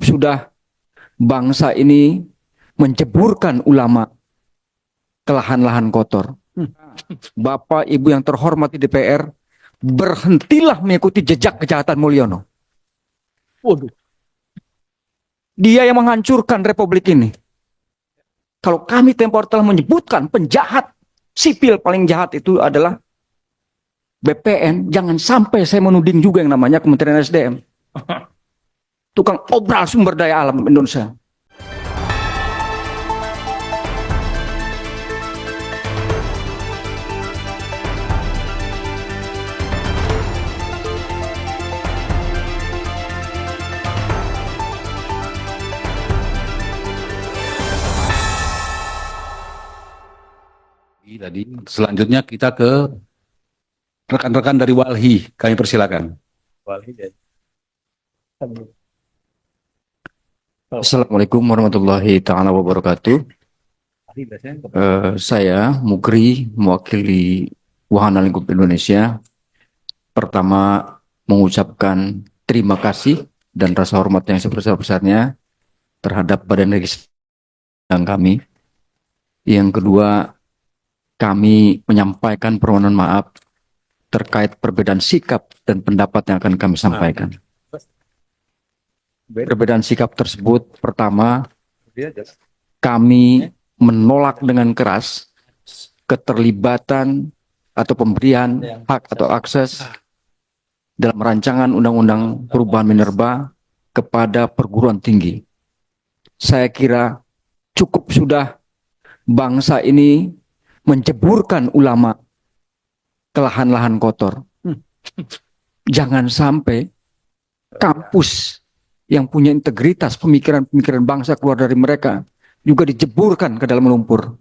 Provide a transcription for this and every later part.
sudah bangsa ini menceburkan ulama ke lahan-lahan kotor. Bapak, Ibu yang terhormat di DPR, berhentilah mengikuti jejak kejahatan Mulyono. Waduh. Dia yang menghancurkan republik ini. Kalau kami tempo telah menyebutkan penjahat sipil paling jahat itu adalah BPN, jangan sampai saya menuding juga yang namanya Kementerian SDM. Tukang obral sumber daya alam Indonesia. Tadi selanjutnya kita ke rekan-rekan dari Walhi, kami persilakan. Assalamualaikum warahmatullahi taala wabarakatuh. Saya Mukri, mewakili Wahana Lingkup Indonesia. Pertama, mengucapkan terima kasih dan rasa hormat yang sebesar-besarnya terhadap Badan Legislasi kami. Yang kedua, kami menyampaikan permohonan maaf terkait perbedaan sikap dan pendapat yang akan kami sampaikan. Perbedaan sikap tersebut, pertama, kami menolak dengan keras keterlibatan atau pemberian hak atau akses dalam rancangan Undang-Undang Perubahan Minerba kepada perguruan tinggi. Saya kira cukup sudah bangsa ini menceburkan ulama ke lahan-lahan kotor. Jangan sampai kampus yang punya integritas pemikiran-pemikiran bangsa keluar dari mereka juga dijeburkan ke dalam lumpur.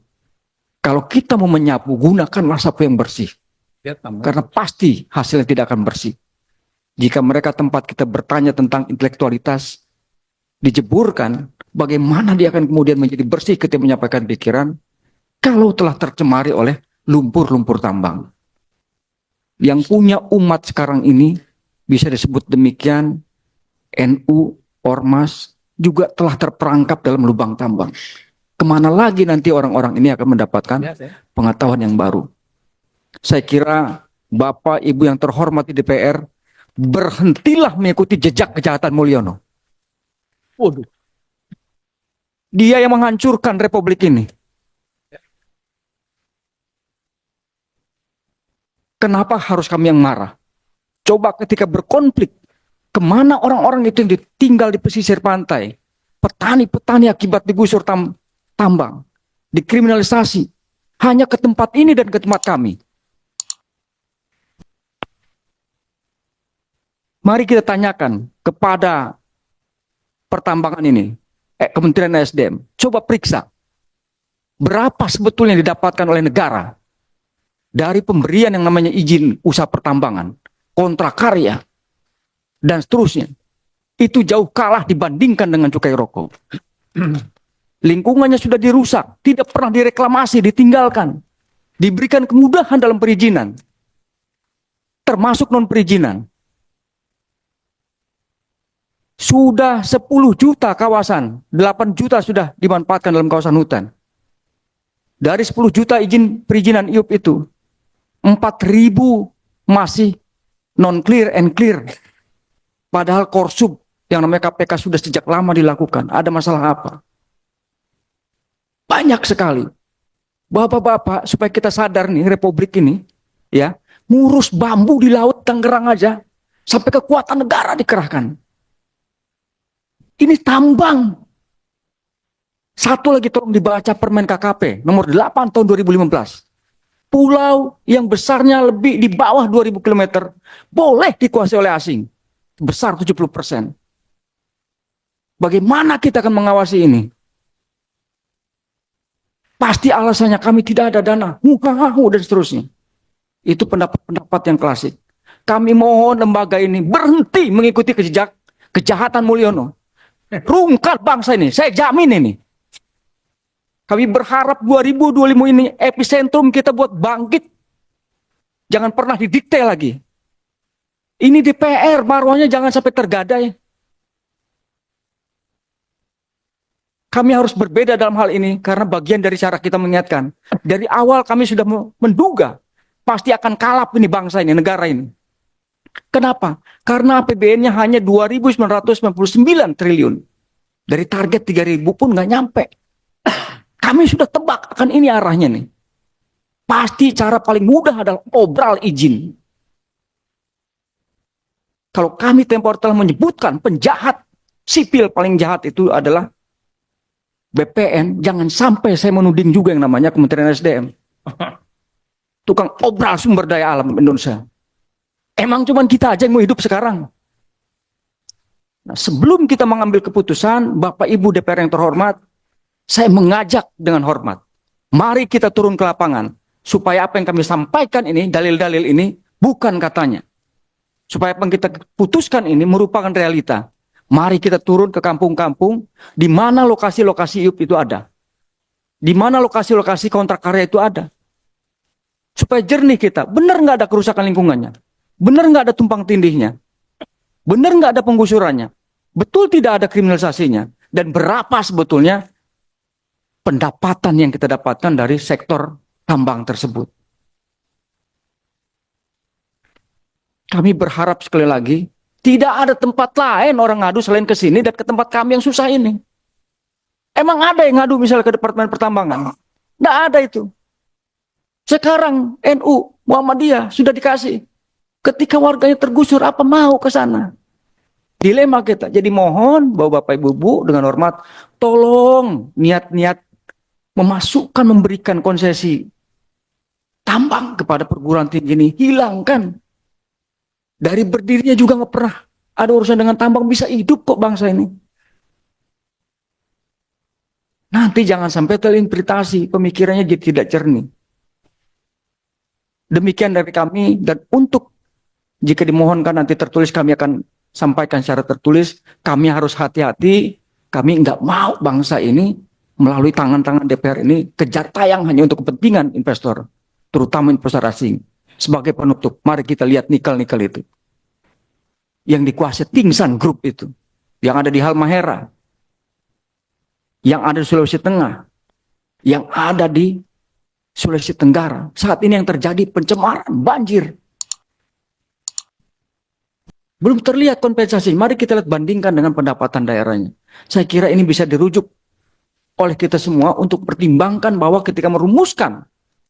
Kalau kita mau menyapu, gunakanlah sapu yang bersih. Karena pasti hasilnya tidak akan bersih. Jika mereka tempat kita bertanya tentang intelektualitas dijeburkan, bagaimana dia akan kemudian menjadi bersih ketika menyampaikan pikiran kalau telah tercemari oleh lumpur-lumpur tambang. Yang punya umat sekarang ini bisa disebut demikian, NU, Ormas juga telah terperangkap dalam lubang tambang. Kemana lagi nanti orang-orang ini akan mendapatkan pengetahuan yang baru? Saya kira Bapak, Ibu yang terhormat di DPR, berhentilah mengikuti jejak kejahatan Mulyono. Waduh. Dia yang menghancurkan republik ini. Kenapa harus kami yang marah? Coba ketika berkonflik, kemana orang-orang itu yang tinggal di pesisir pantai? Petani-petani akibat digusur tambang, dikriminalisasi. Hanya ke tempat ini dan ke tempat kami. Mari kita tanyakan kepada pertambangan ini, Kementerian SDM, coba periksa berapa sebetulnya yang didapatkan oleh negara dari pemberian yang namanya izin usaha pertambangan, kontrak karya, dan seterusnya. Itu jauh kalah dibandingkan dengan cukai rokok. Lingkungannya sudah dirusak, tidak pernah direklamasi, ditinggalkan. Diberikan kemudahan dalam perizinan, termasuk non-perizinan. Sudah 10 juta kawasan, 8 juta sudah dimanfaatkan dalam kawasan hutan. Dari 10 juta izin perizinan IUP itu, 4.000 masih non-clear and clear. Padahal Korsub yang namanya KPK sudah sejak lama dilakukan. Ada masalah apa? Banyak sekali. Bapak-bapak, supaya kita sadar nih, republik ini, ya, ngurus bambu di laut Tangerang aja, sampai kekuatan negara dikerahkan. Ini tambang. Satu lagi tolong dibaca Permen KKP nomor 8 tahun 2015. Pulau yang besarnya lebih di bawah 2000 km boleh dikuasai oleh asing. Besar 70%. Bagaimana kita akan mengawasi ini? Pasti alasannya kami tidak ada dana. Dan seterusnya. Itu pendapat-pendapat yang klasik. Kami mohon lembaga ini berhenti mengikuti kejahatan Mulyono. Rungkat bangsa ini. Saya jamin ini. Kami berharap 2025 ini epicentrum kita buat bangkit. Jangan pernah didikte lagi. Ini DPR, marwahnya jangan sampai tergadai. kami harus berbeda dalam hal ini karena bagian dari cara kita mengingatkan. Dari awal kami sudah menduga pasti akan kalap ini bangsa ini, negara ini. Kenapa? Karena APBN-nya hanya 2.999 triliun. Dari target 3.000 pun nggak nyampe. Kami sudah tebak akan ini arahnya nih. Pasti cara paling mudah adalah obral izin. Kalau kami tempo telah menyebutkan penjahat sipil paling jahat itu adalah BPN, jangan sampai saya menuding juga yang namanya Kementerian SDM. Tukang obral sumber daya alam Indonesia. Emang cuman kita aja yang mau hidup sekarang. Nah, sebelum kita mengambil keputusan, Bapak Ibu DPR yang terhormat, saya mengajak dengan hormat. Mari kita turun ke lapangan. Supaya apa yang kami sampaikan ini, dalil-dalil ini, bukan katanya. Supaya apa yang kita putuskan ini merupakan realita. Mari kita turun ke kampung-kampung di mana lokasi-lokasi IUP itu ada. Di mana lokasi-lokasi kontrak karya itu ada. Supaya jernih kita. Benar nggak ada kerusakan lingkungannya? Benar nggak ada tumpang tindihnya? Benar nggak ada penggusurannya? Betul tidak ada kriminalisasinya? Dan berapa sebetulnya pendapatan yang kita dapatkan dari sektor tambang tersebut? Kami berharap sekali lagi, tidak ada tempat lain orang ngadu selain ke sini dan ke tempat kami yang susah ini. Emang ada yang ngadu misalnya ke Departemen Pertambangan? Nggak ada itu. Sekarang NU, Muhammadiyah sudah dikasih. Ketika warganya tergusur, apa mau ke sana? Dilema kita. Jadi mohon bahwa Bapak Ibu dengan hormat, tolong niat-niat memasukkan, memberikan konsesi tambang kepada perguruan tinggi ini, hilangkan. Dari berdirinya juga nggak pernah ada urusan dengan tambang, bisa hidup kok bangsa ini. Nanti jangan sampai terinterpretasi, pemikirannya jadi tidak jernih. Demikian dari kami, dan untuk jika dimohonkan nanti tertulis, kami akan sampaikan secara tertulis. Kami harus hati-hati, kami nggak mau bangsa ini melalui tangan-tangan DPR ini kejar tayang hanya untuk kepentingan investor, terutama investor asing. Sebagai penutup, mari kita lihat nikel-nikel itu. Yang dikuasai Tingsan Group itu. Yang ada di Halmahera. Yang ada di Sulawesi Tengah. Yang ada di Sulawesi Tenggara. Saat ini yang terjadi pencemaran, banjir. Belum terlihat kompensasi. Mari kita lihat bandingkan dengan pendapatan daerahnya. Saya kira ini bisa dirujuk oleh kita semua untuk pertimbangkan bahwa ketika merumuskan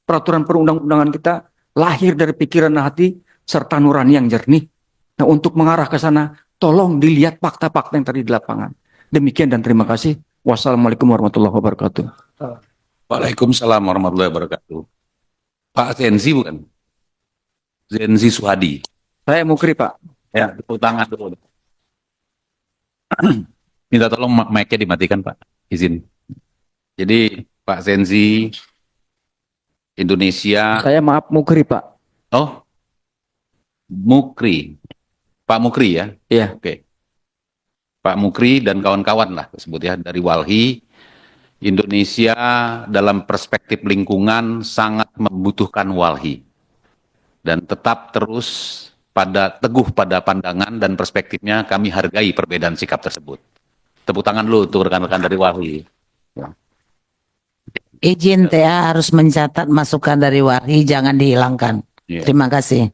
peraturan perundang-undangan kita, lahir dari pikiran dan hati serta nurani yang jernih. Nah, untuk mengarah ke sana, tolong dilihat fakta-fakta yang tadi di lapangan. Demikian dan terima kasih. Wassalamualaikum warahmatullahi wabarakatuh. Waalaikumsalam warahmatullahi wabarakatuh. Pak Zenzi bukan? Zenzi Suhadi. Saya Mukri, Pak. Ya, tepuk tangan dulu. Minta tolong mic-nya dimatikan, Pak. Izin. Jadi, Pak Zenzi, Indonesia. Saya maaf Mukri, Pak. Oh, Mukri. Pak Mukri ya? Iya. Oke. Pak Mukri dan kawan-kawan lah tersebut ya, dari Walhi. Indonesia dalam perspektif lingkungan sangat membutuhkan Walhi. Dan tetap terus teguh pada pandangan dan perspektifnya, kami hargai perbedaan sikap tersebut. Tepuk tangan dulu untuk rekan-rekan dari Walhi. Ya. Izin TA harus mencatat masukan dari Walhi, jangan dihilangkan. Ya. Terima kasih.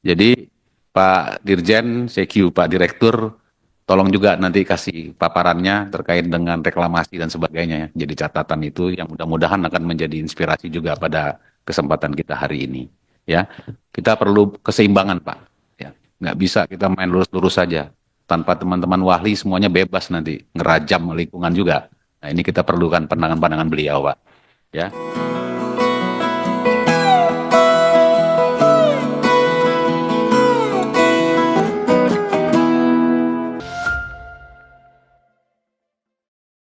Jadi Pak Dirjen, CQ, Pak Direktur, tolong juga nanti kasih paparannya terkait dengan reklamasi dan sebagainya ya. Jadi catatan itu yang mudah-mudahan akan menjadi inspirasi juga pada kesempatan kita hari ini. Ya, kita perlu keseimbangan Pak. Ya, nggak bisa kita main lurus-lurus saja. Tanpa teman-teman Walhi semuanya bebas nanti ngerajam lingkungan juga. Nah ini kita perlukan pandangan-pandangan beliau Pak. Ya.